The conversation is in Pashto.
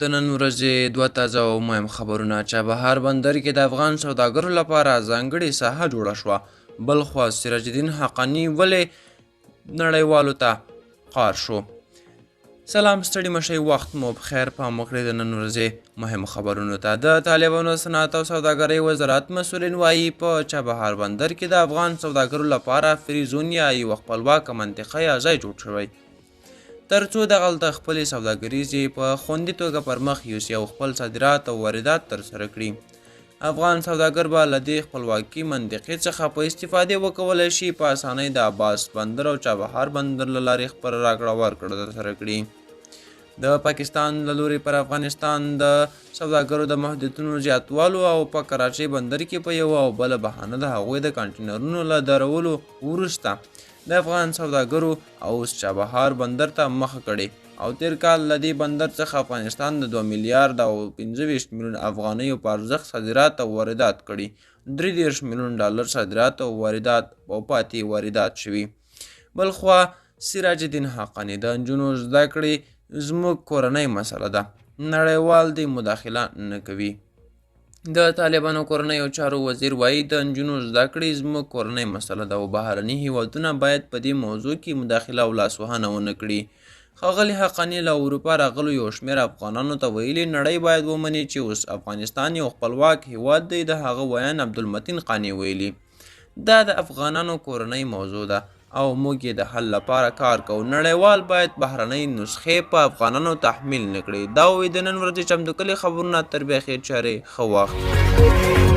د نن ورځې دوه تازه او مهم خبرونه. چابهار بندر کې د افغان سوداګرو لپاره ځانګړې ساحه جوړه شوه. بل خوا سراج الدین حقاني ولې نړیوالو ته قار شو. سلام، ستړي مشئ، وخت مو بخیر. پام وکړئ د نن ورځې مهم خبرونو ته. د طالبانو صنعت او سوداګرۍ وزارت مسؤلین وایي په چابهار بندر کې د افغان سوداګرو لپاره فری زون یا یوه خپلواکه منطقه یا ځای جوړ شوی، ترڅو دغلته خپلې سوداګریزې په خوندي توګه پر مخ یوسي او خپل صادرات او واردات ترسره کړي. افغان سوداګر به له دې خپلواکي منطقې څخه په استفادې وکولی شي په اسانۍ د آباد بندر او چابهار بندر له لارې خپل راکړه ورکړه ترسره کړي. د پاکستان له لوري پر افغانستان د سوداګرو د محدودیتونو زیاتوالو او په کراچۍ بندر کې په یوه او بله بهانه د هغوی د کانټینرونو له درولو وروسته د افغان سوداګرو اوس چابهار بندر ته مخه کړې او تیر کال له دې بندر څخه افغانستان د 2 میلیارډ او 25 میلیون افغانیو په ارزښت صادرات او واردات کړي. 33 میلیون ډالر صادرات او واردات او پاتې واردات شوي. بلخوا سراج الدین حقاني د نجونو زده کړې زموږ کورنۍ مسله ده، نړیوال دې مداخله نه کوي. د طالبانو کورنیو چارو وزیر وایي د نجونو زده کړې زموږ کورنۍ مسله ده او بهرني هیوادونه باید په دې موضوع کې مداخله او لاسوهنه ونه کړي. ښاغلي حقاني له اروپا راغلو یو شمېر افغانانو ته ویلي نړۍ باید ومني چې اوس افغانستان یو خپلواک هیواد دی. د هغه ویان عبدالمتین قاني ویلي دا د افغانانو کورنۍ موضوع ده او موږ یې د حل لپاره کار کوو. نړیوال باید بهرنۍ نسخې په افغانانو تحمیل نه کړي. دا وی د نن ورځې چمتو کلي خبرونه. تر بیا خیر چارې ښه وخت.